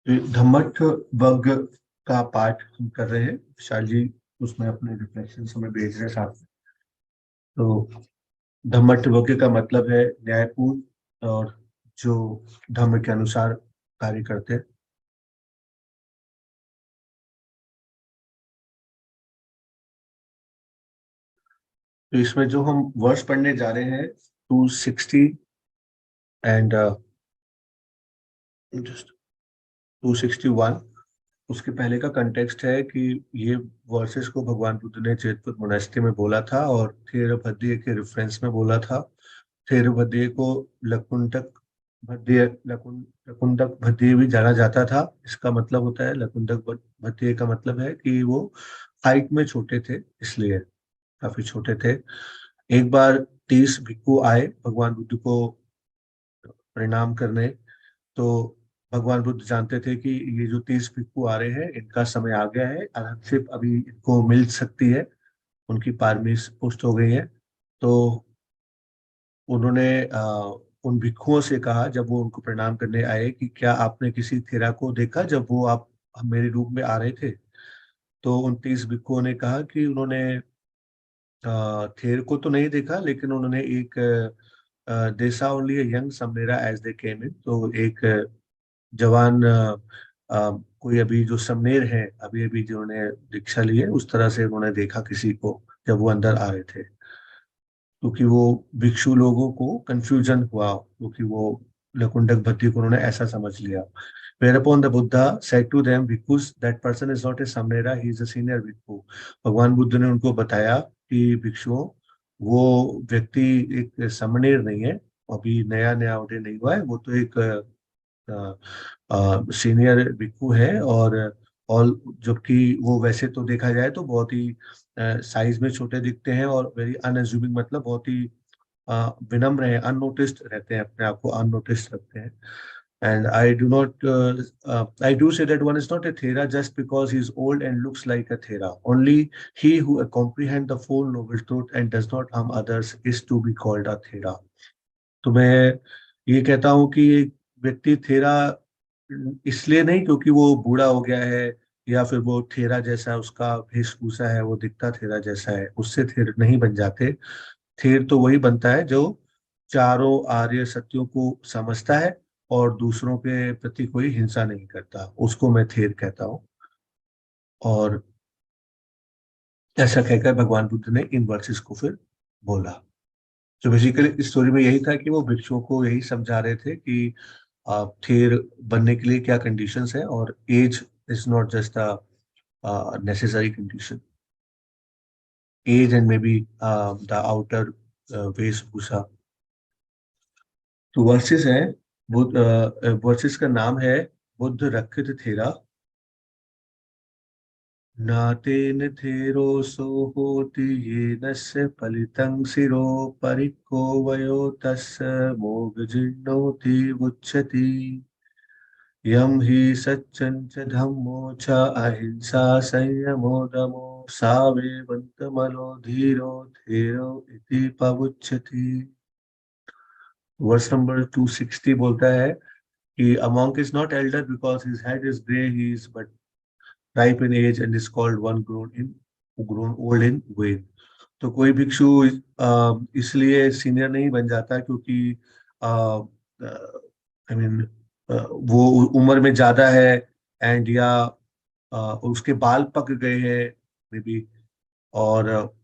तो धम्मठ वर्ग का पाठ हम कर रहे हैं। विशाल जी उसमें अपने रिफ्लेक्शन हमें भेज रहे हैं साथ में। तो धम्मठ वर्ग का मतलब है न्यायपूर्ण और जो धर्म के अनुसार कार्य करते हैं। तो इसमें जो हम वर्ष पढ़ने जा रहे हैं 260 एंड 261। उसके पहले का कंटेक्स्ट है कि ये वर्सेस को भगवान बुद्ध ने जेतपुर मोनेस्ट्री में बोला था और थेरभद्रिय के रेफरेंस में बोला था। थेरभद्रिय को लकुंडक लकुंडक भद्रिय भी जाना जाता था। इसका मतलब होता है लकुंडक भद्रिय का मतलब है कि वो हाइट में छोटे थे, इसलिए काफी छोटे थे। एक बार 30 भिक्खु आए भगवान बुद्ध को प्रणाम करने। तो भगवान बुद्ध जानते थे कि ये जो 30 भिक्खु आ रहे हैं इनका समय आ गया है, अर्थशिप अभी इनको मिल सकती है, उनकी पारमी पुष्ट हो गई है। तो उन्होंने उन भिक्षुओं से कहा जब वो उनको प्रणाम करने आए कि क्या आपने किसी थेरा को देखा जब वो आप मेरे रूप में आ रहे थे। तो उन 30 भिक्षुओं ने कहा कि उन्होंने थेर को तो नहीं देखा, लेकिन उन्होंने एक दे सा ओनली यंग समनेरा एज दे केम इन। तो एक जवान कोई अभी जो समनेर है, अभी अभी जिन्होंने दीक्षा ली है, उस तरह से उन्होंने देखा किसी को जब वो अंदर आ रहे थे। क्योंकि वो भिक्षु लोगों को कंफ्यूजन हुआ, क्योंकि वो लकुंडक भट्टी को उन्होंने ऐसा समझ लिया। Whereupon the Buddha said to them, Bhikkhus, that person is not a Samnera, he is a senior Bhikkhu। भगवान बुद्ध ने उनको बताया कि भिक्षुओं, वो व्यक्ति एक समनेर नहीं है, अभी नया नया ऑर्डर नहीं हुआ है, वो तो एक सीनियर भिक्खु है। और जबकि वो वैसे तो देखा जाए तो बहुत ही साइज में छोटे दिखते हैं और वेरी अनअज्यूमिंग, मतलब बहुत ही विनम्र है, अननोटिस्ड रहते हैं, अपने आप को अननोटिस्ड रखते हैं। And I do say that one is not a Thera just because he is old and looks like a Thera. Only he who comprehends the Four Noble Truth and does not harm others is to be called a Thera। तो मैं ये कहता हूँ कि एक व्यक्ति थेरा इसलिए नहीं क्योंकि वो बूढ़ा हो गया है, या फिर वो थेरा जैसा उसका वेशभूषा है, वो दिखता थेरा जैसा है, उससे थेर नहीं बन जाते। थेर तो वही बनता है जो चारों आर्य सत्यों को समझता है और दूसरों के प्रति कोई हिंसा नहीं करता, उसको मैं थेर कहता हूँ। और ऐसा कहकर भगवान बुद्ध ने इन वर्सेस को फिर बोला। तो बेसिकली इस स्टोरी में यही था कि वो भिक्षुओं को यही समझा रहे थे कि थेर बनने के लिए क्या कंडीशंस है, और age is not just a necessary condition. Age and may be the outer वेशभूषा। तो वर्सेस है, बुद्ध वर्सेस का नाम है बुद्ध रक्षित थेरा। नातेन थेरो सो होति ये नस्य फलितं शिरो परिको वयो तस्य मोग जीर्णोति उच्यति। यम हि सच्चं च धम्मो च अहिंसा संयमो दमो सावेवन्तमलो धीरो धीरो इति पवुच्यति। वर्स नंबर 260 बोलता है कि a monk is not elder because his head is gray, he is but ripe in age and is called one grown old in weight। तो कोई भिक्षु इसलिए सीनियर नहीं बन जाता क्योंकि आई मीन वो उम्र में ज्यादा है, एंड या उसके बाल पक गए हैं मे बी। और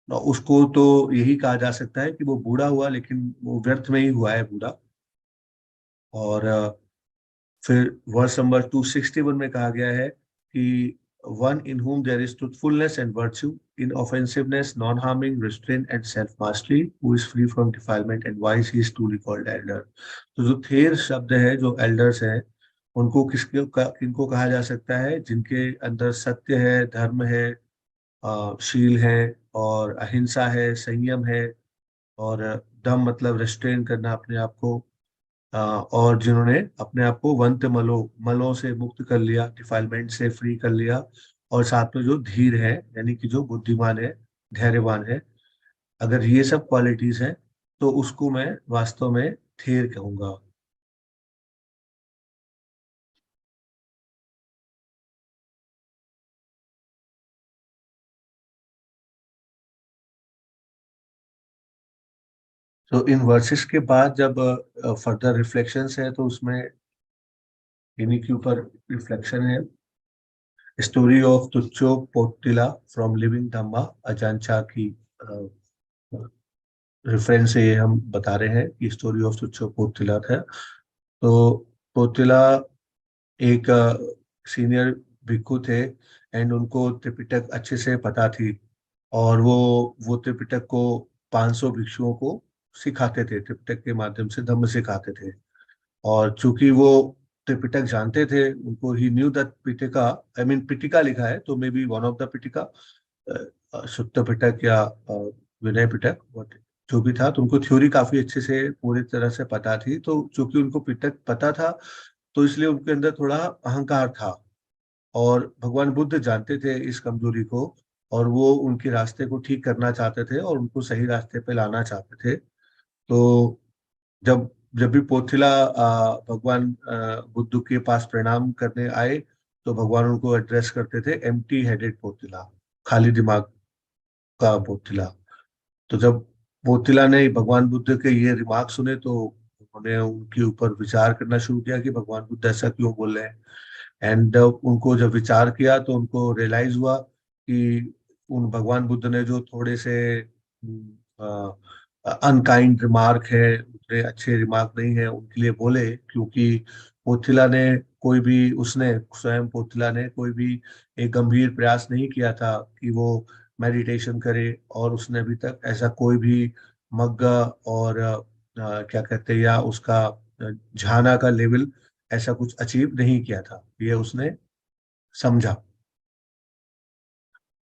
उसको तो यही कहा जा सकता है कि वो बूढ़ा हुआ, लेकिन वो व्यर्थ में ही हुआ है बूढ़ा। और फिर वर्स नंबर 261 में कहा गया है कि one in whom there is truthfulness and virtue, inoffensiveness, non-harming, restraint and self-mastery, who is free from defilement and wise, he is truly called elder। तो जो थेर शब्द है, जो एल्डर्स हैं, उनको किनको कहा जा सकता है? जिनके अंदर सत्य है, धर्म है, शील है, और अहिंसा है, संयम है, और दम मतलब रेस्ट्रेन करना अपने आप को, और जिन्होंने अपने आप को वंत मलों से मुक्त कर लिया, डिफाइलमेंट से फ्री कर लिया, और साथ में जो धीर है, यानी कि जो बुद्धिमान है, धैर्यवान है। अगर ये सब क्वालिटीज हैं तो उसको मैं वास्तव में थेर कहूंगा। तो इन वर्सेस के बाद जब फर्दर रिफ्लेक्शंस है तो उसमें इन्हीं के ऊपर रिफ्लेक्शन है। स्टोरी ऑफ तुच्चो पोट्टिला फ्रॉम लिविंग धम्मा अजांचा की रेफरेंस से ये हम बता रहे हैं कि स्टोरी ऑफ तुच्चो पोट्टिला था। तो पोट्टिला एक सीनियर भिक्खु थे एंड उनको त्रिपिटक अच्छे से पता थी। और वो त्रिपिटक को 500 भिक्षुओं को सिखाते थे, त्रिपिटक के माध्यम से धम्म सिखाते थे। और चूंकि वो त्रिपिटक जानते थे, उनको ही knew that Pitika, I mean Pitika लिखा है तो maybe one of the Pitika, Sutta Pitaka या विनय पिटक, what- जो भी था, तो उनको थ्योरी काफी अच्छे से पूरी तरह से पता थी। तो चूंकि उनको पिटक पता था तो इसलिए उनके अंदर थोड़ा अहंकार था। और भगवान बुद्ध जानते थे इस कमजोरी को, और वो उनके रास्ते को ठीक करना चाहते थे और उनको सही रास्ते पे लाना चाहते थे। तो जब जब भी पोथिला भगवान बुद्ध के पास प्रणाम करने आए तो भगवान उनको एड्रेस करते थे एम्प्टी हेडेड पोथिला, खाली दिमाग का पोथिला। तो जब पोथिला ने भगवान बुद्ध के ये रिमार्क सुने तो उन्होंने उनके ऊपर विचार करना शुरू किया कि भगवान बुद्ध ऐसा क्यों बोल रहे हैं। एंड उनको जब विचार किया तो उनको रियलाइज हुआ कि उन भगवान बुद्ध ने जो थोड़े से अनकाइंड रिमार्क है, उतने अच्छे रिमार्क नहीं है उनके लिए बोले, क्योंकि पोथिला ने कोई भी उसने स्वयं पोथिला ने कोई भी एक गंभीर प्रयास नहीं किया था कि वो मेडिटेशन करे। और उसने अभी तक ऐसा कोई भी मग्गा और क्या कहते हैं, या उसका झाना का लेवल ऐसा कुछ अचीव नहीं किया था, ये उसने समझा।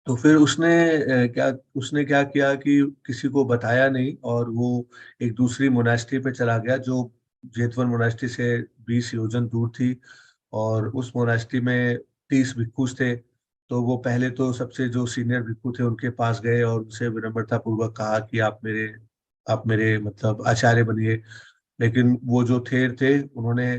तो फिर उसने क्या किया कि किसी को बताया नहीं, और वो एक दूसरी मोनास्ट्री पे चला गया जो जेतवन मोनास्ट्री से 20 योजन दूर थी। और उस मोनास्ट्री में 30 भिक्षु थे। तो वो पहले तो सबसे जो सीनियर भिक्षु थे उनके पास गए और उनसे विनम्रता पूर्वक कहा कि आप मेरे मतलब आचार्य बनिए। लेकिन वो जो थेर थे उन्होंने,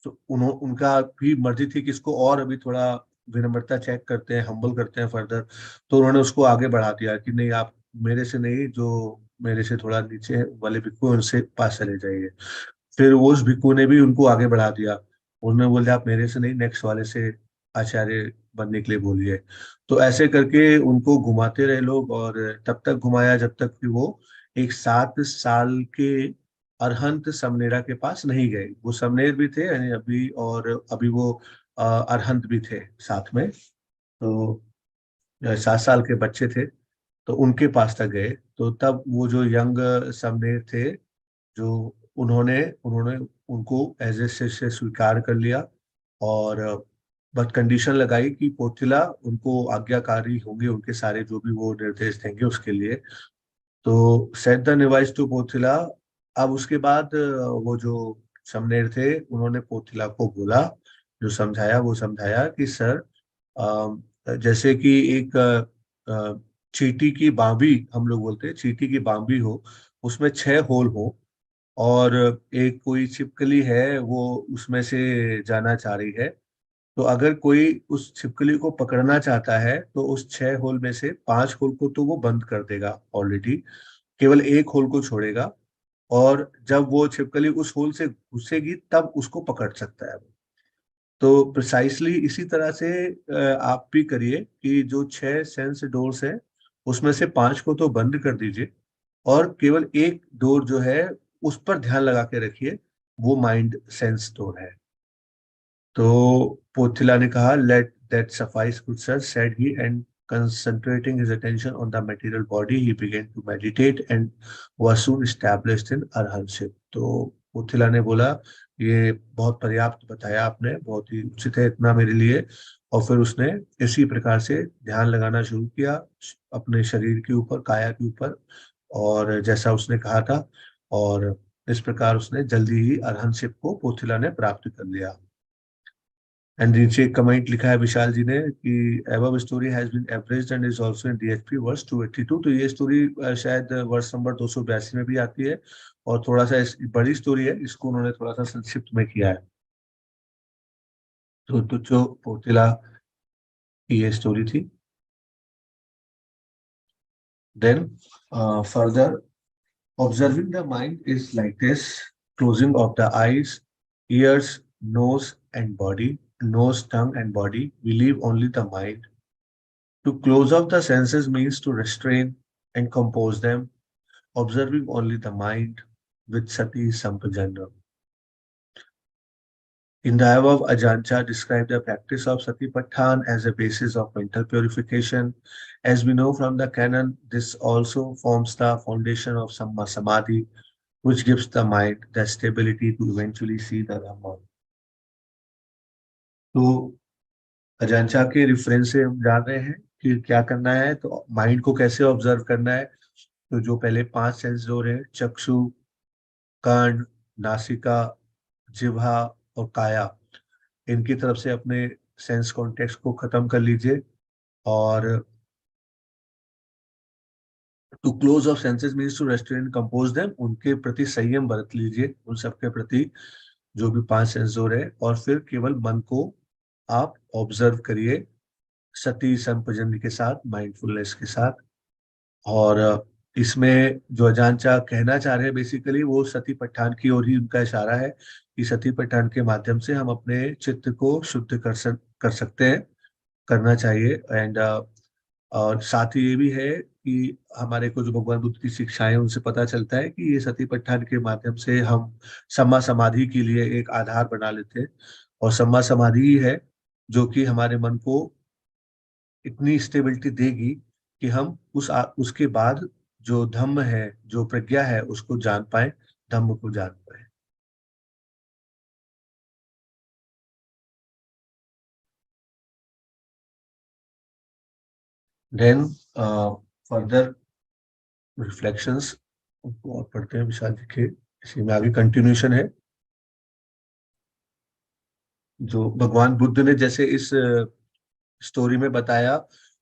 तो उनका भी मर्जी थी कि इसको और अभी थोड़ा विनम्रता चेक करते हैं, हम्बल करते हैं फर्दर। तो उन्होंने उसको आगे बढ़ा दिया कि नहीं, आप मेरे से नहीं, जो मेरे से थोड़ा नीचे वाले भिक्खु हैं, उनसे पास चले जाइए। फिर वो उस भिक्खु ने भी उनको आगे बढ़ा दिया। उन्होंने बोला आप मेरे से नहीं, नेक्स्ट वाले से आचार्य बनने के लिए बोलिए। तो ऐसे करके उनको घुमाते रहे लोग, और तब तक घुमाया जब तक कि वो एक 7 साल के अरहंत समनेरा के पास नहीं गए। वो समनेर भी थे यानी अभी, और अभी वो अरहंत भी थे साथ में। तो 7 साल के बच्चे थे, तो उनके पास तक गए। तो तब वो जो यंग समनेर थे, जो उन्होंने उन्होंने उनको एज ए शिष्य स्वीकार कर लिया। और बस कंडीशन लगाई कि पोथिला उनको आज्ञाकारी होंगे, उनके सारे जो भी वो निर्देश देंगे उसके लिए। तो सेट द डिवाइस टू पोथिला। अब उसके बाद वो जो समनेर थे उन्होंने पोथिला को बोला, जो समझाया वो समझाया कि सर, जैसे कि एक चींटी की बांबी, हम लोग बोलते हैं चींटी की बांबी हो, उसमें 6 होल हो, और एक कोई छिपकली है वो उसमें से जाना चाह रही है। तो अगर कोई उस छिपकली को पकड़ना चाहता है तो उस 6 होल में से 5 होल को तो वो बंद कर देगा ऑलरेडी, केवल एक होल को छोड़ेगा। और जब वो छिपकली उस होल से घुसेगी तब उसको पकड़ सकता है वो। तो प्रिसाइसली इसी तरह से आप भी करिए कि जो 6 सेंस डोर्स हैं उसमें से 5 को तो बंद कर दीजिए, और केवल एक डोर जो है उस पर ध्यान लगा के रखिए, वो माइंड सेंस डोर है। तो पोथिला ने कहा let that suffice good sir, said he, and concentrating his attention on the material body he began to meditate and was soon established in arhanship। तो पोथिला ने बोला ये बहुत पर्याप्त बताया आपने, बहुत ही उचित है इतना मेरे लिए। और फिर उसने इसी प्रकार से ध्यान लगाना शुरू किया अपने शरीर के ऊपर, काया के ऊपर, और जैसा उसने कहा था। और इस प्रकार उसने जल्दी ही अरहंतशिप को पोथिला ने प्राप्त कर लिया। एंड नीचे एक कमेंट लिखा है विशाल जी ने कि above story has been averaged and is also in DHP verse 282। तो ये स्टोरी शायद वर्ष नंबर 282 में भी आती है, और थोड़ा सा बड़ी स्टोरी है, इसको उन्होंने थोड़ा सा संक्षिप्त में किया है। तो तुच्चो पोतिला की ये स्टोरी थी। Then further Observing the mind is like this: closing of the eyes, ears, nose, and body. Nose, tongue, and body. We leave only the mind. To close off the senses means to restrain and compose them, observing only the mind with sati sampajanya. In the above, Ajahn described the practice of satipatthana as a basis of mental purification. As we know from the canon, this also forms the foundation of samma samadhi, which gives the mind the stability to eventually see the Dhamma. तो अजांचा के reference से हम जान रहे हैं कि क्या करना है, तो माइंड को कैसे ऑब्जर्व करना है। तो जो पहले पांच सेंस जो रहे, चक्षु, कान, नासिका, जिह्वा और काया, इनकी तरफ से अपने सेंस कॉन्टेक्स्ट को खत्म कर लीजिए। और to close off senses means to restrain compose them, उनके प्रति संयम बरत लीजिए, उन सबके प्रति, जो भी पांच सेंस हो रहे, और फिर केवल मन को आप ऑब्जर्व करिए सती संपजन के साथ, माइंडफुलनेस के साथ। और इसमें जो अजानचा कहना चाह रहे हैं बेसिकली वो सती पठान की ओर ही उनका इशारा है कि सती पठान के माध्यम से हम अपने चित्त को शुद्ध कर सकते हैं, करना चाहिए। एंड और साथ ही ये भी है कि हमारे को जो भगवान बुद्ध की शिक्षाएं हैं, उनसे पता चलता है कि ये सती पठान के माध्यम से हम सम्मा समाधि के लिए एक आधार बना लेते हैं। और सम्मा समाधि ही है जो कि हमारे मन को इतनी स्टेबिलिटी देगी कि हम उसके बाद जो धम्म है, जो प्रज्ञा है, उसको जान पाए, धम्म को जान पाए। देन फर्दर रिफ्लेक्शंस और पढ़ते हैं विशाल जी के, इसी में आगे कंटिन्यूशन है। जो भगवान बुद्ध ने जैसे इस स्टोरी में बताया,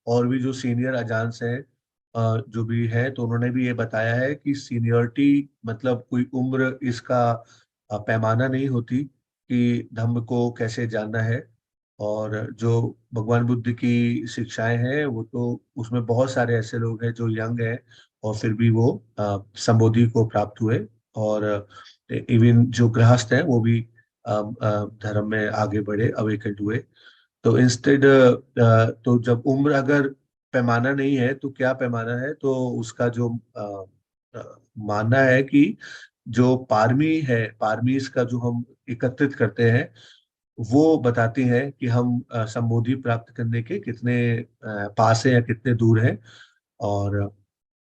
और भी जो सीनियर अजान्स हैं जो भी है, तो उन्होंने भी ये बताया है कि सीनियरिटी मतलब कोई उम्र इसका पैमाना नहीं होती कि धम्म को कैसे जानना है। और जो भगवान बुद्ध की शिक्षाएं हैं वो तो, उसमें बहुत सारे ऐसे लोग हैं जो यंग हैं और फिर भी वो संबोधि को प्राप्त हुए। और इवन जो गृहस्थ हैं वो भी धर्म में आगे बढ़े, अवेकन हुए। तो इंस्टेड तो जब उम्र अगर पैमाना नहीं है तो क्या पैमाना है, तो उसका जो मानना है कि जो पारमी है, पारमीज का जो हम एकत्रित करते हैं, वो बताती है कि हम संबोधि प्राप्त करने के कितने पास है या कितने दूर है। और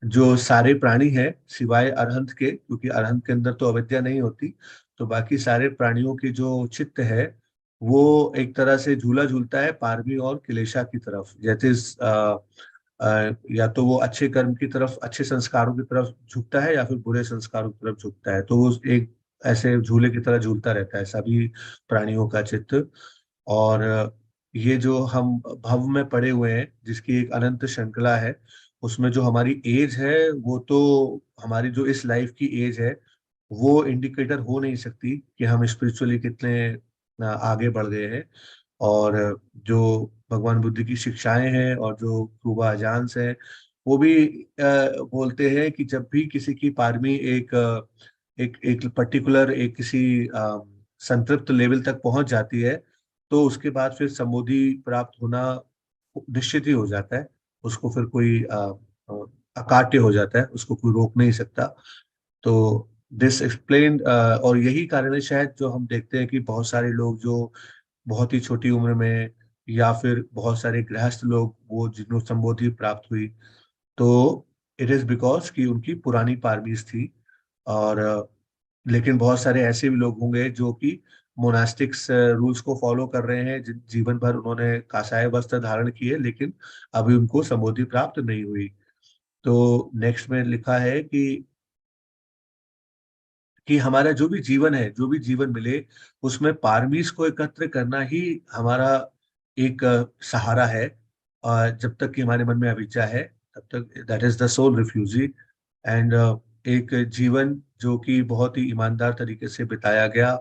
जो सारे प्राणी हैं सिवाय अरहंत के, क्योंकि अरहंत के अंदर तो अविद्या नहीं होती, तो बाकी सारे प्राणियों की जो चित्त है वो एक तरह से झूला झूलता है पारमी और किलेशा की तरफ। जैसे या तो वो अच्छे कर्म की तरफ, अच्छे संस्कारों की तरफ झुकता है, या फिर बुरे संस्कारों की तरफ झुकता है। तो वो एक ऐसे झूले की तरह झूलता रहता है सभी प्राणियों का चित्त। और ये जो हम भव में पड़े हुए हैं, जिसकी एक अनंत श्रृंखला है, उसमें जो हमारी एज है वो तो, हमारी जो इस लाइफ की एज है वो इंडिकेटर हो नहीं सकती कि हम स्पिरिचुअली कितने आगे बढ़ गए हैं। और जो भगवान बुद्ध की शिक्षाएं हैं और जो क्रूबा अजान्स हैं, वो भी बोलते हैं कि जब भी किसी की पारमी एक पर्टिकुलर एक किसी संतृप्त लेवल तक पहुंच जाती है, तो उसके बाद फिर समाधि प्राप्त होना निश्चित ही हो जाता है। उसको फिर कोई अ, अकाट्य हो जाता है, उसको कोई रोक नहीं सकता। तो दिस एक्सप्लेन, और यही कारण है शायद जो हम देखते हैं कि बहुत सारे लोग जो बहुत ही छोटी उम्र में, या फिर बहुत सारे गृहस्थ लोग वो जिन्हों संबोधि प्राप्त हुई, तो इट इज बिकॉज कि उनकी पुरानी पारमीज थी। और लेकिन बहुत सारे ऐसे भी लोग होंगे जो कि मोनास्टिक्स रूल्स को फॉलो कर रहे हैं, जीवन भर उन्होंने काषाय वस्त्र धारण किए, लेकिन अभी उनको संबोधि प्राप्त नहीं हुई। तो नेक्स्ट में लिखा है कि हमारा जो भी जीवन है, जो भी जीवन मिले, उसमें पारमीज को एकत्र करना ही हमारा एक सहारा है। जब तक कि हमारे मन में अविद्या है, तब तक that is the soul refugee. And एक जीवन जो कि बहुत ही ईमानदार तरीके से बिताया गया,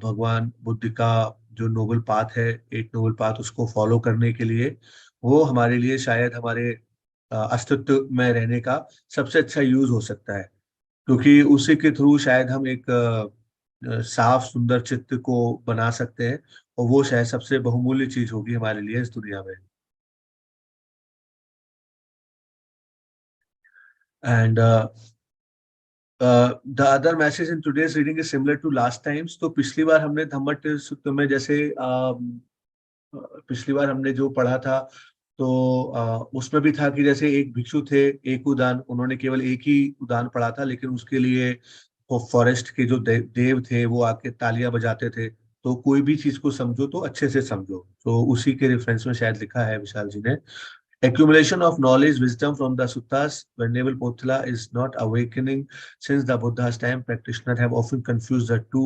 भगवान बुद्ध का जो नोबल पाथ है, एट नोबल पाथ, उसको फॉलो करने के लिए, वो हमारे लिए शायद हमारे अस्तित्व में रहने का सबसे अच्छा यूज हो सकता है। क्योंकि उसी के थ्रू शायद हम एक साफ सुंदर चित्र को बना सकते हैं, और वो शायद सबसे बहुमूल्य चीज होगी हमारे लिए इस दुनिया में। And the other message in today's reading is similar to last times. तो पिछली बार हमने धम्मट सूत्र में जैसे पिछली बार हमने जो पढ़ा था, तो उसमें भी था कि जैसे एक भिक्षु थे, एक उदान, उन्होंने केवल एक ही उदान पढ़ा था, लेकिन उसके लिए वो फॉरेस्ट के जो देव थे वो आके तालियां बजाते थे। तो कोई भी चीज को समझो तो अच्छे से समझो, तो उसी के रेफरेंस में शायद लिखा है विशाल जी ने। Accumulation of knowledge, wisdom from the suttas, Venerable Pothala is not awakening. Since the Buddha's time, practitioners have often confused the two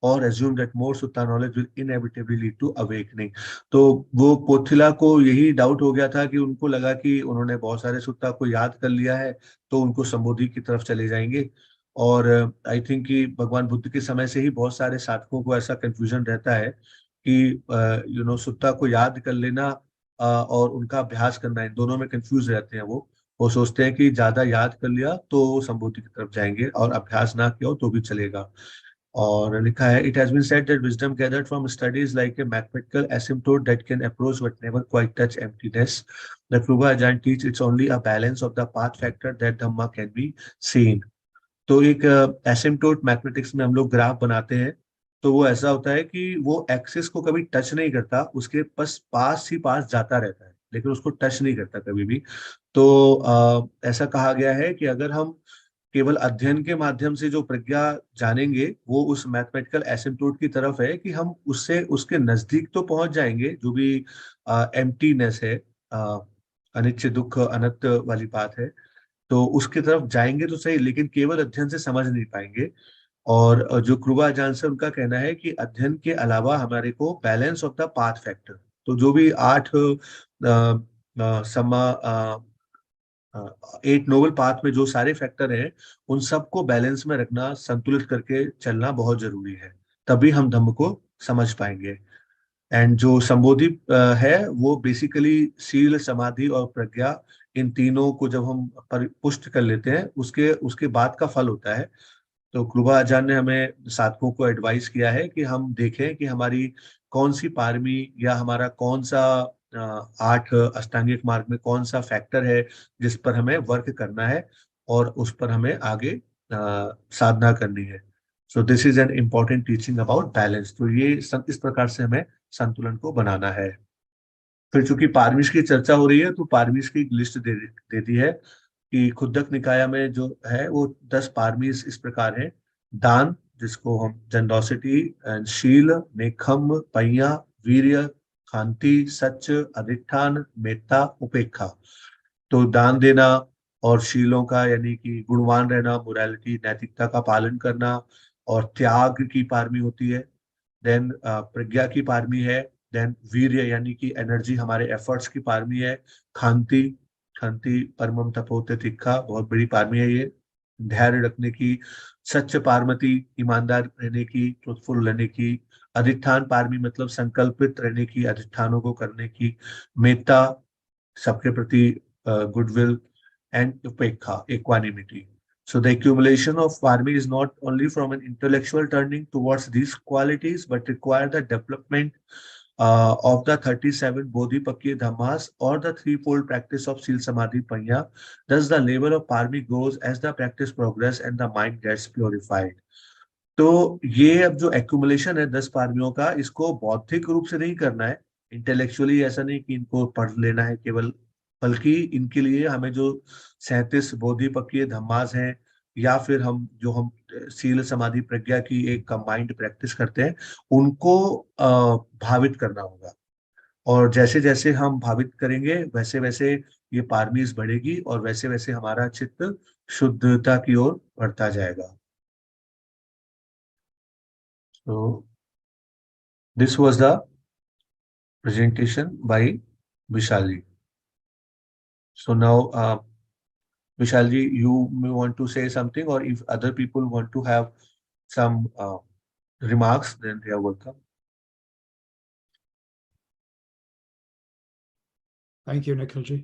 or assumed that more sutta knowledge will inevitably lead to awakening. तो वो पोथिला को यही doubt हो गया था कि उनको लगा कि उन्होंने बहुत सारे सुत्ता को याद कर लिया है, तो उनको संबोधि की तरफ चले जाएंगे। और आई थिंक कि भगवान बुद्ध के समय से ही बहुत सारे साधकों को ऐसा कंफ्यूजन रहता है कि सुत्ता को याद कर लेना और उनका अभ्यास करना, इन दोनों में कंफ्यूज रहते हैं वो सोचते हैं कि ज्यादा याद कर लिया तो वो संबोधि की तरफ जाएंगे, और अभ्यास ना किया हो तो भी चलेगा। और लिखा है, it has been said that wisdom gathered from studies like a mathematical asymptote that can approach but never quite touch emptiness. The कृपा अजान teach it's only a balance of the path factor that dhamma can be seen. तो एक asymptote mathematics में हम लोग graph बनाते हैं, तो वो ऐसा होता है कि वो एक्सिस को कभी टच नहीं करता, उसके बस पास ही पास जाता रहता है, लेकिन उसको टच नहीं करता कभी भी। तो ऐसा कहा गया है कि अगर हम केवल अध्ययन के माध्यम से जो प्रज्ञा जानेंगे वो उस मैथमेटिकल एसिम्प्टोट की तरफ है कि हम उससे उसके नजदीक तो पहुंच जाएंगे, जो भी एम्प्टीनेस है, अ, अनित्य दुख अनंत वाली बात है, तो उसकी तरफ जाएंगे तो सही, लेकिन केवल अध्ययन से समझ नहीं पाएंगे। और जो कृपा जान से उनका कहना है कि अध्ययन के अलावा हमारे को balance of the path factor, तो जो भी आठ समा 8 नोबल पाथ में जो सारे फैक्टर हैं, उन सबको बैलेंस में रखना, संतुलित करके चलना बहुत जरूरी है, तभी हम धम्म को समझ पाएंगे। एंड जो संबोधि है वो बेसिकली शील समाधि और प्रज्ञा, इन तीनों को जब हम पुष्ट कर लेते हैं उसके उसके बाद का फल होता है। तो कृपा आचार्य ने हमें साधकों को एडवाइस किया है कि हम देखें कि हमारी कौन सी पारमी या हमारा कौन सा आठ अष्टांगिक मार्ग में कौन सा फैक्टर है जिस पर हमें वर्क करना है, और उस पर हमें आगे साधना करनी है। So this is an important teaching about balance. तो ये इस प्रकार से हमें संतुलन को बनाना है। फिर चूंकि पारमिश की चर्चा हो रही है, तो पारमिश की एक लिस्ट दे दी है कि खुद्दक निकाया में जो है वो 10 पारमिस इस प्रकार है। दान, जिसको हम जनरोसिटी एंड शील, नेखम, पय्या, वीर्य, खांति, सच, अधिष्ठान, मेत्ता, उपेक्षा। तो दान देना और शीलों का यानी कि गुणवान रहना, मोरालिटी नैतिकता का पालन करना, और त्याग की पारमी होती है। देन प्रज्ञा की पारमी है। देन वीर्य यानी कि एनर्जी, हमारे एफर्ट्स की पारमी है। खांति, खांति परमम तपोते तिखा, बहुत बड़ी पारमी है ये, धैर्य रखने की। सच्च पारमति, ईमानदार रहने की, ट्रुथफुल रहने की। अधिष्ठान पारमी मतलब संकल्पित रहने की, अधिष्ठानों को करने की। मेत्ता, सबके प्रति गुडविल। एंड उपेक्षा, equanimity. So the accumulation of farming is not only from an intellectual turning towards these qualities, but require the development of the 37 Bodhipakya Dhammas or the threefold practice of Sila Samadhi Panya. Thus, the level of farming grows as the practice progress and the mind gets purified. तो ये अब जो accumulation है 10 पारमियों का, इसको बौद्धिक रूप से नहीं करना है, इंटेलेक्चुअली ऐसा नहीं कि इनको पढ़ लेना है केवल, बल्कि इनके लिए हमें जो 37 बोधिपक्य धम्मास हैं, या फिर हम सील समाधि प्रज्ञा की एक कंबाइंड प्रैक्टिस करते हैं, उनको भावित करना होगा। और जैसे जैसे हम भावित करेंगे वैसे वैसे ये पारमीज बढ़ेगी, और वैसे वैसे हमारा चित्त शुद्धता की ओर बढ़ता जाएगा। तो this was the presentation by Vishalji. So now, Vishalji, you may want to say something, or if other people want to have some remarks, then they are welcome. Thank you, Nikhilji.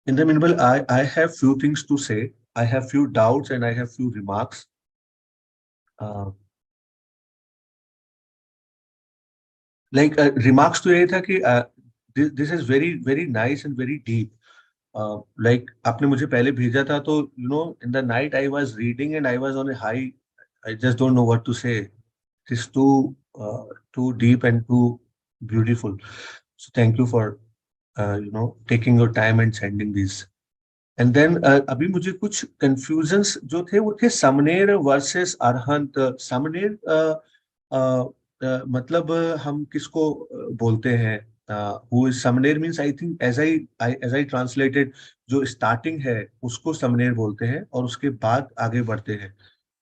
In the meanwhile, I have few things to say. I have few doubts and I have few remarks. Uh, remarks तो ये था कि this is very very nice and very deep. Like आपने मुझे पहले भेजा था तो in the night I was reading and I was on a high. I just don't know what to say. It is too deep and too beautiful. So thank you for taking your time and sending these. And then अभी मुझे कुछ confusions जो थे वो थे समनेर versus Arhant समनेर मतलब हम किसको बोलते हैं who is samanera means I think as I translated जो स्टार्टिंग है उसको समनेर बोलते हैं और उसके बाद आगे बढ़ते हैं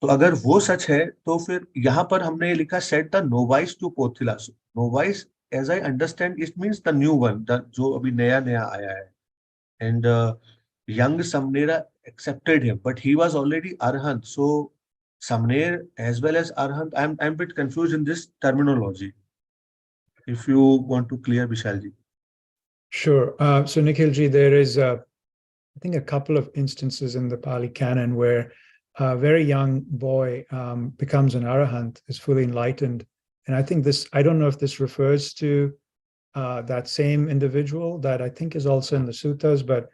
तो अगर वो सच है तो फिर यहाँ पर हमने ये लिखा सेट द नोवाइस टू पोथिलास novice as I understand it means the new one जो अभी नया नया आया है and young Samnera accepted him, but he was already Arhant. So Samner as well as Arhant, I'm a bit confused in this terminology. If you want to clear, Vishalji. Sure. So Nikhilji, there is, I think, a couple of instances in the Pali Canon where a very young boy becomes an arahant, is fully enlightened. And I think this, I don't know if this refers to that same individual that I think is also in the suttas, but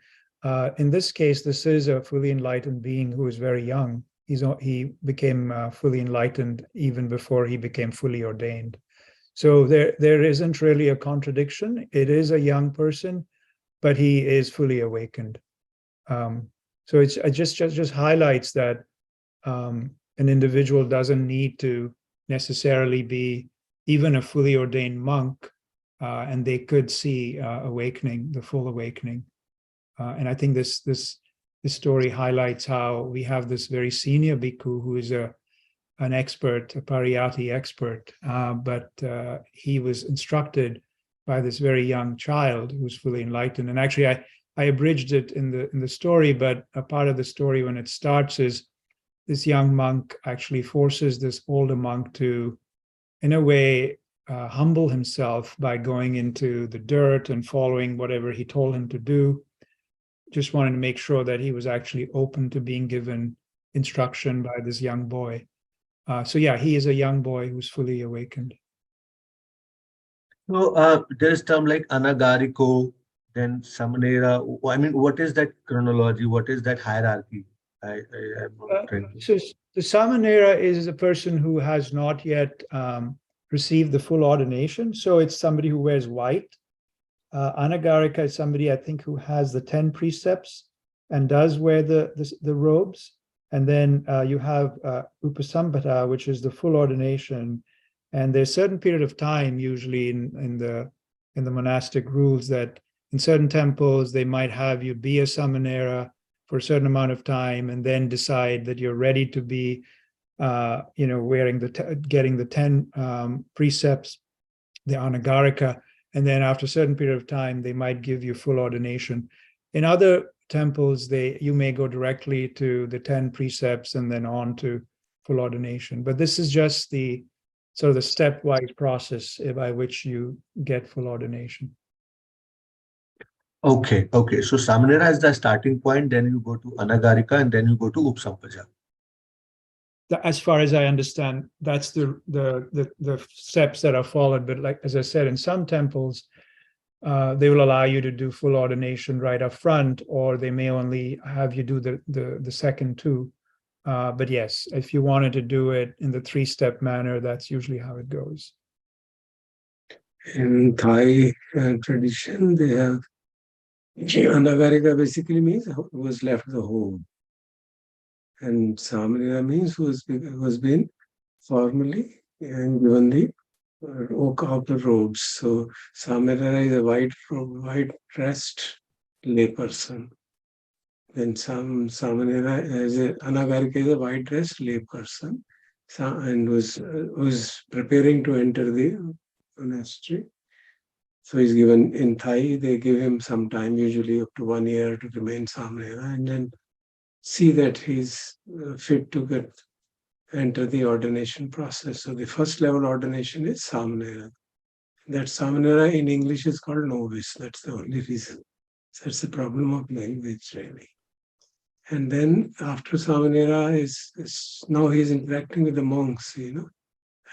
in this case, this is a fully enlightened being who is very young. He became fully enlightened even before he became fully ordained. So there isn't really a contradiction. It is a young person, but he is fully awakened. So it just highlights that an individual doesn't need to necessarily be even a fully ordained monk, and they could see awakening, the full awakening. And I think this story highlights how we have this very senior bhikkhu who is an expert, a pariyati expert, but he was instructed by this very young child who's fully enlightened. And actually, I abridged it in the story, but a part of the story when it starts is this young monk actually forces this older monk to, in a way, humble himself by going into the dirt and following whatever he told him to do. Just wanted to make sure that he was actually open to being given instruction by this young boy. So yeah, he is a young boy who's fully awakened. So there's term like anagariko, then samanera. I mean, what is that chronology? What is that hierarchy? I am not trying to. So the samanera is a person who has not yet received the full ordination. So it's somebody who wears white. Anagarika is somebody, I think, who has the 10 precepts and does wear the robes. And then you have Upasampada, which is the full ordination. And there's a certain period of time, usually in the monastic rules, that in certain temples they might have you be a samanera for a certain amount of time, and then decide that you're ready to be, wearing getting the 10 precepts, the anagarika, and then after a certain period of time they might give you full ordination. In other temples, you may go directly to the 10 precepts and then on to full ordination. But this is just the sort of the stepwise process by which you get full ordination. Okay. So samanera is the starting point, then you go to anagarika, and then you go to upsampaja. As far as I understand, that's the steps that are followed. But like as I said, in some temples, they will allow you to do full ordination right up front, or they may only have you do the second two. But yes, if you wanted to do it in the 3-step manner, that's usually how it goes. In Thai tradition, they have anagarika basically means who has left the home, and samanera means who has been formally given the oak of the robes. So samanera is a white dressed layperson. Then samanera anagarika is a white dressed layperson, and was preparing to enter the monastery. So he's given, in Thai, they give him some time, usually up to 1 year, to remain samanera, and then see that he's fit to enter the ordination process. So the first level ordination is samanera. That samanera in English is called novice. That's the only reason. That's the problem of language, really. And then after Samanera now he's interacting with the monks,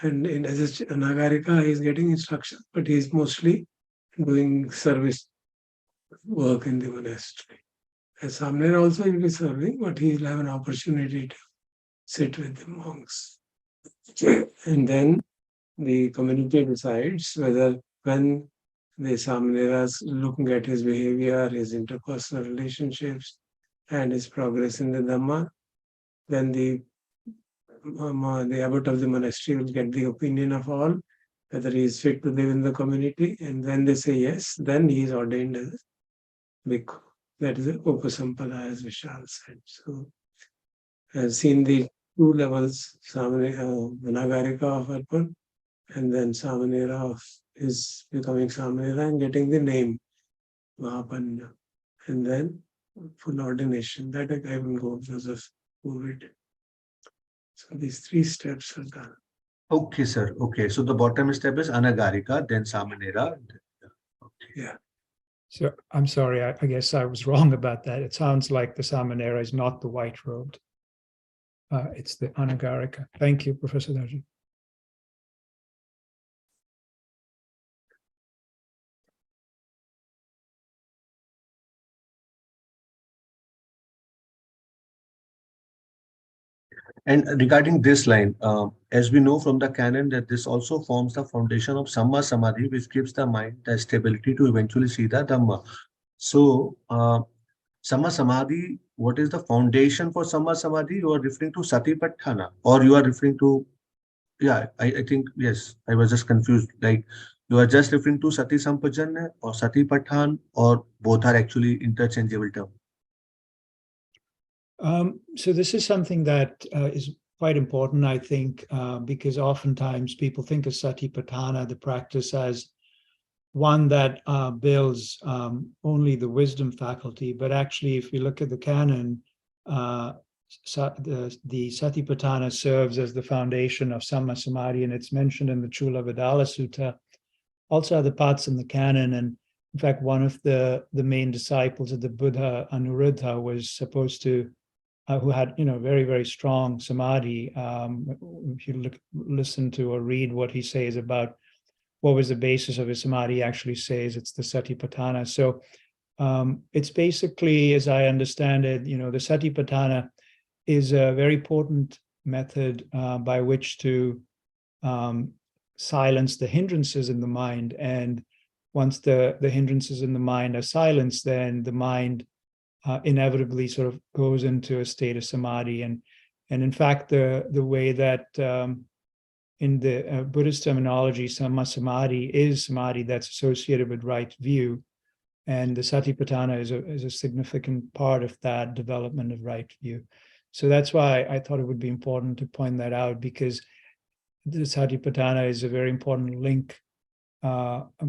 And as a Nagarika, he's getting instruction, but he's mostly doing service work in the monastery. As Samanera also will be serving, but he'll have an opportunity to sit with the monks. And then the community decides whether when the Samanera is looking at his behavior, his interpersonal relationships, and his progress in the Dhamma, then the abbot of the monastery will get the opinion of all, whether he is fit to live in the community. And when they say yes, then he is ordained as bhikkhu. That is the Upasampada, as Vishal said. So I've seen the two levels, Nagarika of Arpan, and then Samanera of his becoming Samanera and getting the name Mahapanna. And then full ordination. That I will go because of COVID. So these 3 steps are done. Okay, sir. Okay. So the bottom step is Anagarika, then Samanera. Okay. Yeah. So I'm sorry, I guess I was wrong about that. It sounds like the Samanera is not the white robed. It's the Anagarika. Thank you, Professor Darji. And regarding this line, as we know from the canon that this also forms the foundation of Samma Samadhi, which gives the mind the stability to eventually see the Dhamma. So, Samma Samadhi, what is the foundation for Samma Samadhi? You are referring to Satipatthana, or you are referring to, yeah, I think, yes, I was just confused. Like, you are just referring to Sati Sampajanya or Satipatthana, or both are actually interchangeable terms? So this is something that is quite important, I think, because oftentimes people think of Satipatthana, the practice, as one that builds only the wisdom faculty. But actually, if we look at the canon, the Satipatthana serves as the foundation of Samma Samadhi, and it's mentioned in the Chula Vedala Sutta. Also other parts in the canon, and in fact, one of the main disciples of the Buddha, Anuruddha, was supposed to who had, very, very strong samadhi. If you listen to or read what he says about what was the basis of his samadhi, he actually says it's the Satipatthana. So it's basically, as I understand it, the Satipatthana is a very potent method by which to silence the hindrances in the mind. And once the hindrances in the mind are silenced, then the mind inevitably sort of goes into a state of samadhi. And in fact, the way that in the Buddhist terminology, Samma Samadhi is samadhi that's associated with right view. And the Satipatthana is a significant part of that development of right view. So that's why I thought it would be important to point that out, because the Satipatthana is a very important link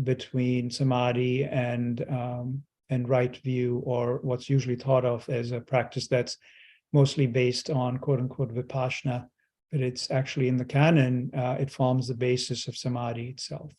between samadhi and right view, or what's usually thought of as a practice that's mostly based on quote-unquote vipassana, but it's actually in the canon, it forms the basis of samadhi itself.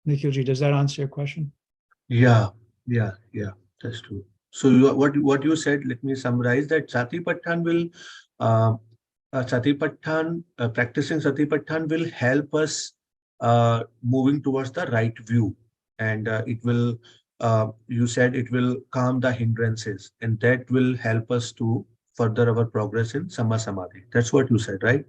Nikhilji, does that answer your question? Yeah, that's true. So what you said, let me summarize that Satipatthana will practicing Satipatthana will help us moving towards the right view, and it will you said it will calm the hindrances, and that will help us to further our progress in Samma Samadhi. That's what you said, right?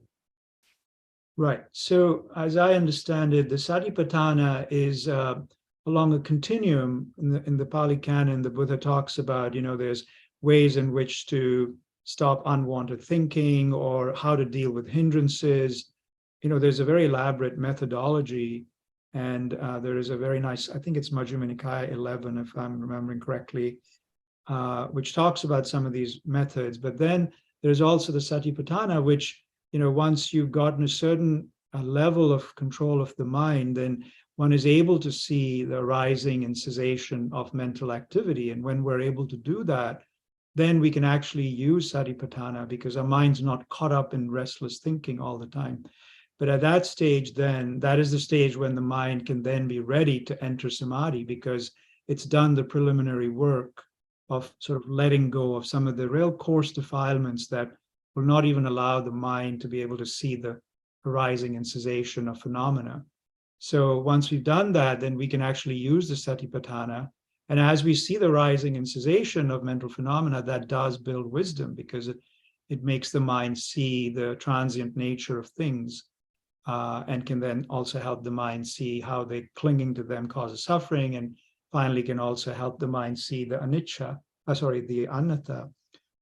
Right. So as I understand it, the Satipatthana is along a continuum. In the Pali Canon, the Buddha talks about, there's ways in which to stop unwanted thinking or how to deal with hindrances. There's a very elaborate methodology, and there is a very nice, I think it's Majjhima Nikaya 11, if I'm remembering correctly, which talks about some of these methods. But then there's also the Satipatthana, which once you've gotten a certain level of control of the mind, then one is able to see the rising and cessation of mental activity. And when we're able to do that, then we can actually use satipatthana, because our mind's not caught up in restless thinking all the time. But at that stage, then that is the stage when the mind can then be ready to enter samadhi, because it's done the preliminary work of sort of letting go of some of the real coarse defilements that will not even allow the mind to be able to see the arising and cessation of phenomena. So once we've done that, then we can actually use the satipatthana. And as we see the rising and cessation of mental phenomena, that does build wisdom, because it makes the mind see the transient nature of things, and can then also help the mind see how they clinging to them causes suffering, and finally can also help the mind see the the anatta.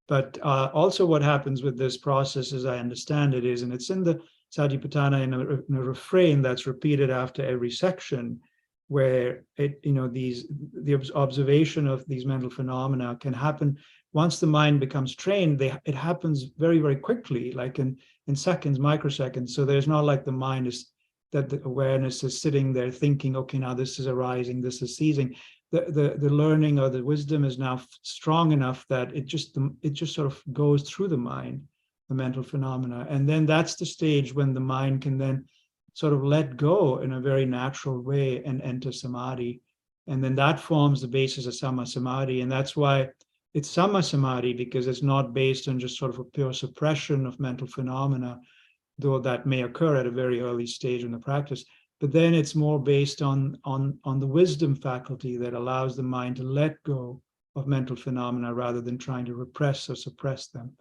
But also what happens with this process, as I understand it, is, and it's in the Satipatthana in a refrain that's repeated after every section, where the observation of these mental phenomena can happen once the mind becomes trained. It happens very, very quickly, like in seconds, microseconds. So there's not like the mind is, that the awareness is sitting there thinking, okay, now this is arising, this is ceasing. The learning or the wisdom is now strong enough that it just sort of goes through the mind, the mental phenomena. And then that's the stage when the mind can then sort of let go in a very natural way and enter samadhi. And then that forms the basis of samma samadhi. And that's why it's samma samadhi, because it's not based on just sort of a pure suppression of mental phenomena, though that may occur at a very early stage in the practice. But then it's more based on the wisdom faculty that allows the mind to let go of mental phenomena rather than trying to repress or suppress them.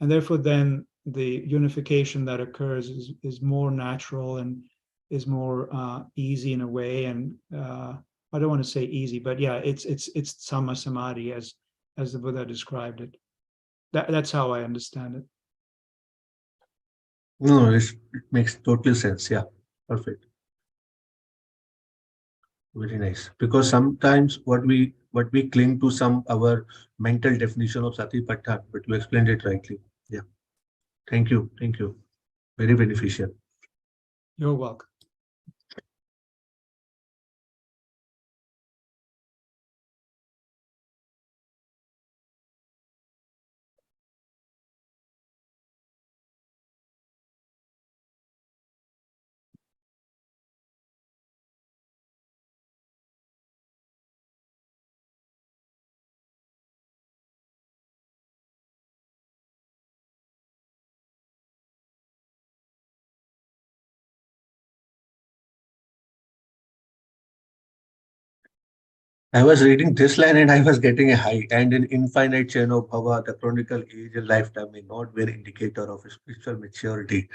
And therefore, then the unification that occurs is more natural and is more easy in a way. And I don't want to say easy, but yeah, it's samma samadhi as the Buddha described it. That's how I understand it. No, it makes total sense. Yeah, perfect. Very nice. Because sometimes what we cling to some our mental definition of satipatthana, but you explained it rightly. Yeah. Thank you. Thank you. Very beneficial. You're welcome. I was reading this line and I was getting a high. And an infinite chain of bhava, the chronicle age and lifetime may not be an indicator of spiritual maturity.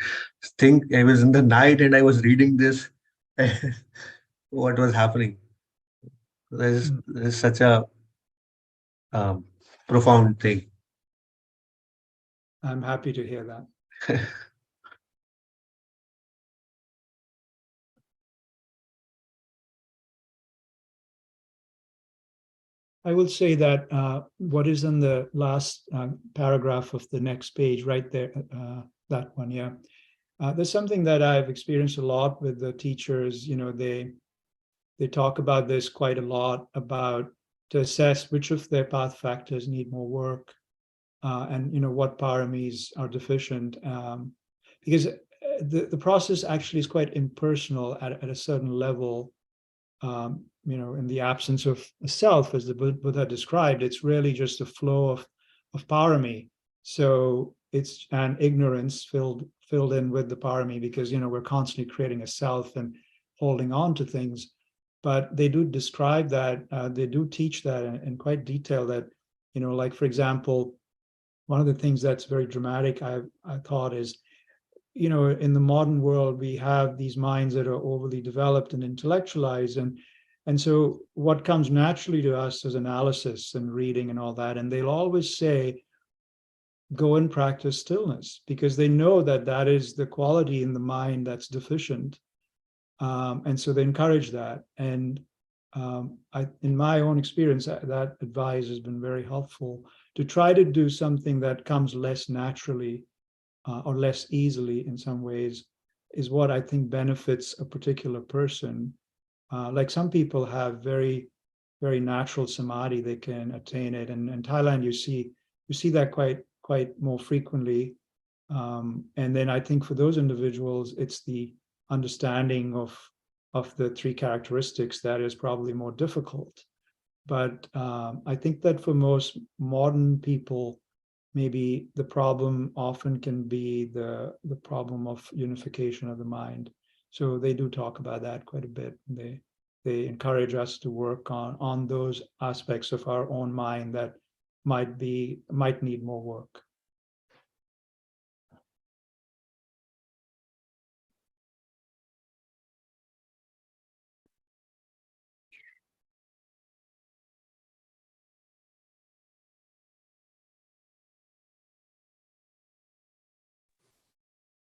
Think I was in the night and I was reading this. What was happening? That is such a um, profound thing. I'm happy to hear that. I will say that what is in the last paragraph of the next page, right there, that one, yeah. There's something that I've experienced a lot with the teachers. They talk about this quite a lot, about to assess which of their path factors need more work, and what paramis are deficient, because the process actually is quite impersonal at a certain level. In the absence of a self, as the Buddha described, it's really just a flow of parami. So it's an ignorance filled in with the parami, because we're constantly creating a self and holding on to things. But they do describe that, they do teach that in quite detail, that like, for example, one of the things that's very dramatic, I thought, is in the modern world we have these minds that are overly developed and intellectualized, and so what comes naturally to us is analysis and reading and all that, and they'll always say, go and practice stillness, because they know that that is the quality in the mind that's deficient, and so they encourage that. And in my own experience, that advice has been very helpful, to try to do something that comes less naturally or less easily in some ways, is what I think benefits a particular person. Like some people have very, very natural samadhi, they can attain it. And in Thailand, you see that quite more frequently. And then I think for those individuals, it's the understanding of the three characteristics that is probably more difficult. But I think that for most modern people, maybe the problem often can be the problem of unification of the mind. So they do talk about that quite a bit. They encourage us to work on those aspects of our own mind that might need more work.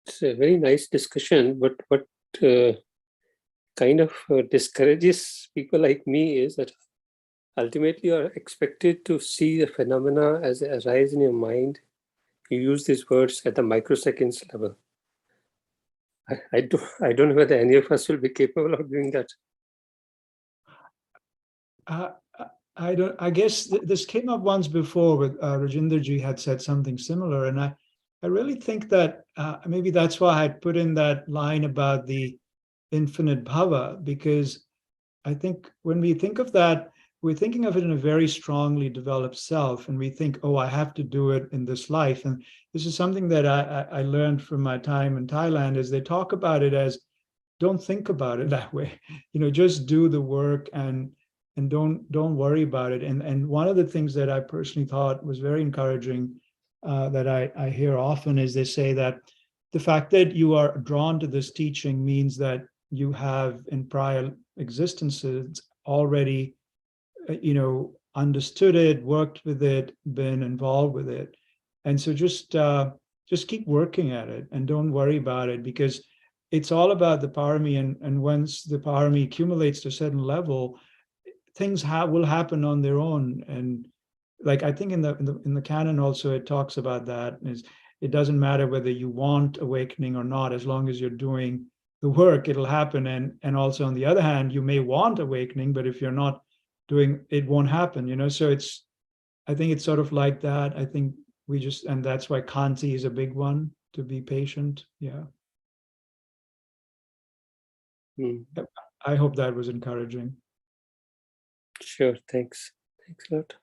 It's a very nice discussion, but what kind of discourages people like me is that ultimately you are expected to see the phenomena as they arise in your mind. You use these words at the microseconds level. I don't know whether any of us will be capable of doing that. I guess this came up once before with Rajendraji had said something similar, and I really think that maybe that's why I put in that line about the infinite bhava, because I think when we think of that, we're thinking of it in a very strongly developed self, and we think, oh, I have to do it in this life. And this is something that I learned from my time in Thailand, is they talk about it as, don't think about it that way, just do the work and don't worry about it. And one of the things that I personally thought was very encouraging, that I hear often, is they say that the fact that you are drawn to this teaching means that you have in prior existences already, understood it, worked with it, been involved with it. And so just keep working at it and don't worry about it, because it's all about the parami. And once the parami accumulates to a certain level, things will happen on their own. And like, I think in the canon also, it talks about that, is it doesn't matter whether you want awakening or not, as long as you're doing the work, it'll happen. And also on the other hand, you may want awakening, but if you're not doing, it won't happen, so I think it's sort of like that. I think and that's why Kanti is a big one, to be patient. Yeah. I hope that was encouraging. Sure, thanks a lot.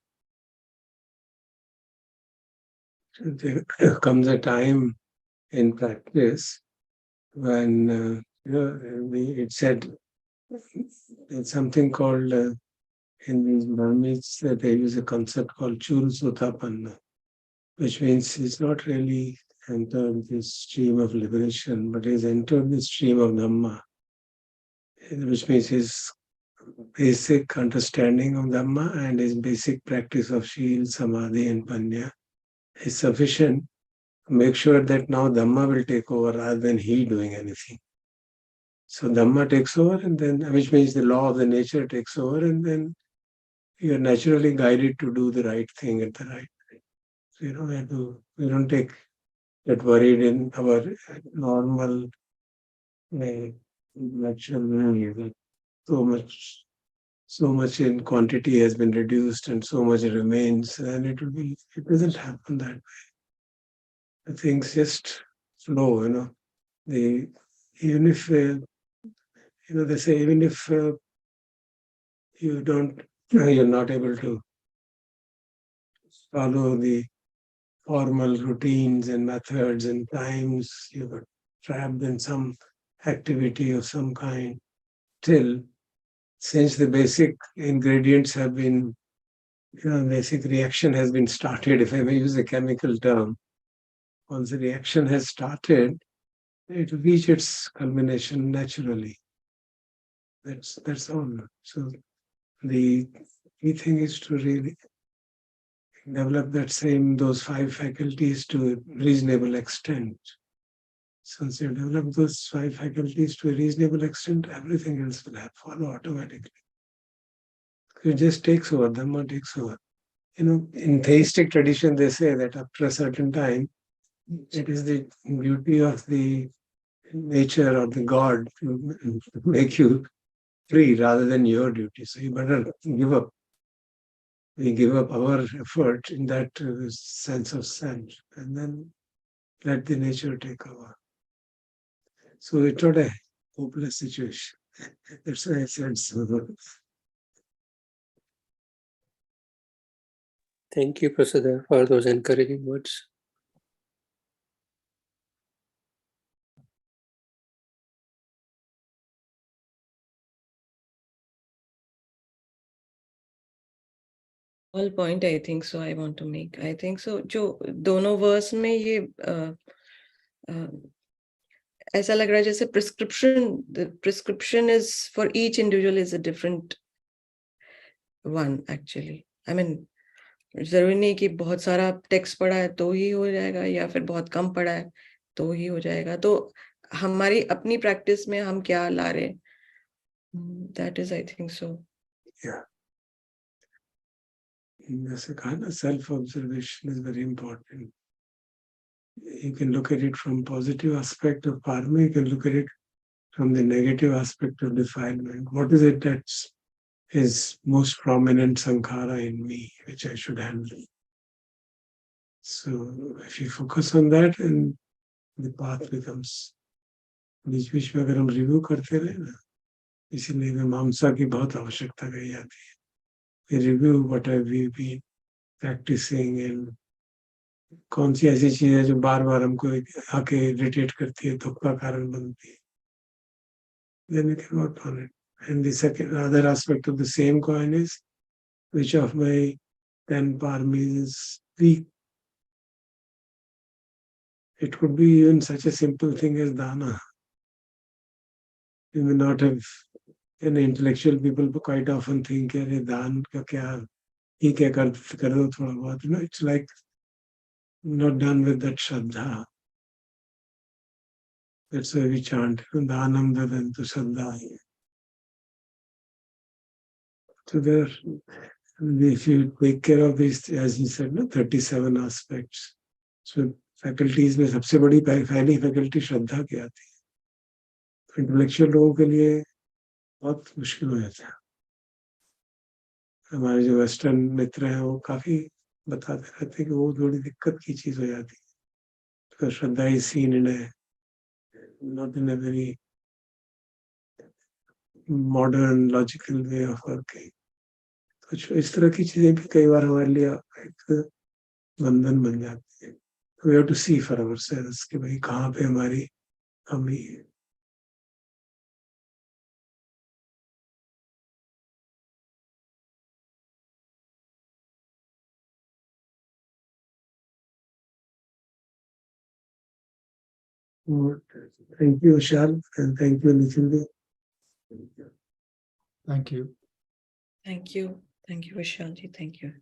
There comes a time in practice when it said, there's something called in these Burmese that they use a concept called Chul Sutapanna, which means he's not really entered this stream of liberation, but he's entered the stream of Dhamma, which means his basic understanding of Dhamma and his basic practice of Shil, Samadhi and Panya is sufficient to make sure that now Dhamma will take over rather than he doing anything. So Dhamma takes over, and then, which means the law of the nature takes over, and then you're naturally guided to do the right thing at the right time. So we don't get worried in our normal natural way that so much in quantity has been reduced and so much remains, and it doesn't happen that way. The things just flow, even if they say, even if you're not able to follow the formal routines and methods and times, you're trapped in some activity of some kind. Still, since the basic ingredients have been, basic reaction has been started, if I may use a chemical term, once the reaction has started, it will reach its culmination naturally. That's all. So the key thing is to really develop those 5 faculties to a reasonable extent. So once you develop those 5 faculties to a reasonable extent, everything else will follow automatically. It just takes over, Dhamma takes over. In theistic tradition, they say that after a certain time, it is the beauty of the nature or the God to make you free rather than your duty. So you better give up. We give up our effort in that sense of self, and then let the nature take over. So it's not a hopeless situation. That's why I said so. Thank you, Prasada, for those encouraging words. All point I think so I want to make. I think so जो दोनों verse में ये ऐसा लग रहा है जैसे prescription is for each individual is a different one actually. I mean जरूरी नहीं कि बहुत सारा टेक्स्ट पढ़ा है तो ही हो जाएगा या फिर बहुत कम पढ़ा है तो ही हो जाएगा. तो हमारी अपनी प्रैक्टिस में हम क्या ला रहे, that is I think so. Yeah. जैसे कहा ना, self-observation is very important. You can look at it from positive aspect of karma, you can look at it from the negative aspect of defilement. What is it that is most prominent sankhara in me, which I should handle? So if you focus on that, and the path becomes, बीच में अगर हम review करते रहे ना, इसीलिए मीमांसा की बहुत आवश्यकता कही जाती है. We review what have we been practicing and कौन सी ऐसी चीज है जो बार बार हमको आके इरिटेट करती है, दुख का कारण बनती है. Then we can work on it. And the second other aspect of the same coin is which of my 10 paramis is weak. It could be even such a simple thing as dana. You may not have, an intellectual people quite often think, अरे दान का क्या, ये क्या कर दो थोड़ा बहुत. You know, it's like not done with that shraddha. That's why we chant, Dhanam Dadantu Shraddha. So there, if you take care of these, as you said, 37 aspects. So faculties में सबसे बड़ी पहली faculty श्रद्धा की आती है. Intellectual लोगों के लिए बहुत मुश्किल हो जाता है. हमारे जो वेस्टर्न मित्र हैं वो काफी बताते रहते हैं कि वो थोड़ी दिक्कत की चीज हो जाती है. तो Shraddha is seen in a not in a very modern logical way of working. तो इस तरह की चीजें भी कई बार हमारे लिए एक बंधन बन जाती है. We have to see for ourselves कि भाई कहाँ पे हमारी कमी है. Thank you, Vishal, and thank you, Nikhil. Thank you. Thank you. Thank you, Vishal ji. Thank you.